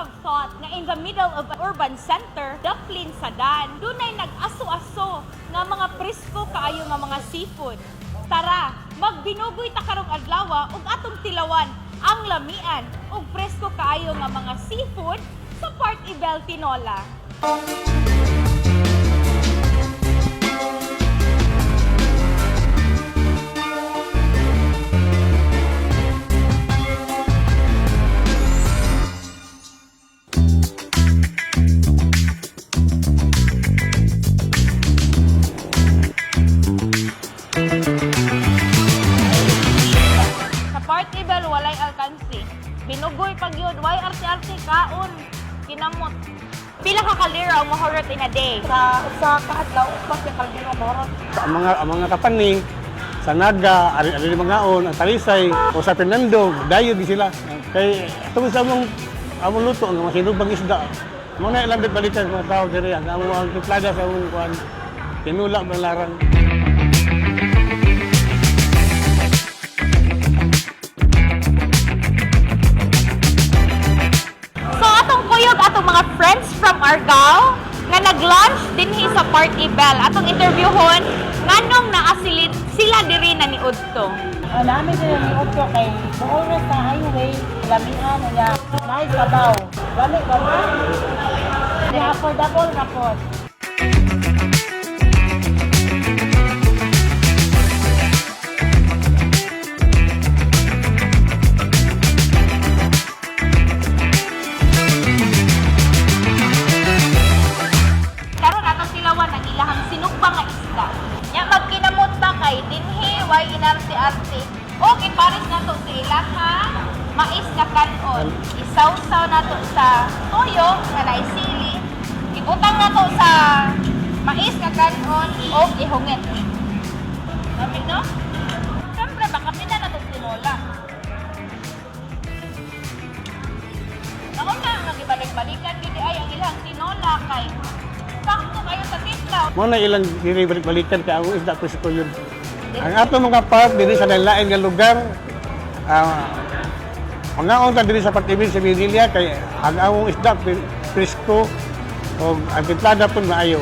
have thought na in the middle of an urban center, Daplin Sadan, dunay nag-aso-aso nga mga presko kaayo nga mga seafood. Tara, magbinugoy ta karong adlaw ug atong tilawan ang lamian ug presko kaayo nga mga seafood sa Park Ibel Tinola. Walay alkansi. Binugoy pag yun. Why arte-arte kaon? Kinamot. Pila ka kaldero ang mahorot in a day? Sa kaadlaw, upat yung kaldero mahorot. Ang mga kapani, sa Naga, ari mangaon, ang Talisay, o sa Fernando, dayo di sila. Kay tungkol sa among luto, ang mga sinubang isda. Muna ilang balikan mga tao diri, ang mga tiplada sa among kuan. Tinula malaran. Atong mga friends from Argao nga nag-lunch dinhi sa Park Ibel. Atong interviewhon nganong naa sila diri na ni Udto. Namin sila ni Udto kay buong na sa highway, lamian niya. Nice sabaw. Gani ba ba? Affordable na po. Way inarte-arte. Okay, pares na to sa ilang mais na kanon. Isawsaw na to sa toyo na naisili. Ibutang na to sa mais na kanon o ihungit. Lamig, no? Siyempre, baka pina na to tinola. Naon na, nagibalik-balikan gini ay ang ilang tinola kay sakto kayo sa tislaw. Muna ilang balik-balikan kay ang isda presko yun. Ang ato mga park diri sa lain nga lugar, mga unta diri sa Park Ibel sa Virginia kay ang among isda presko o ang tiplada pun maayo.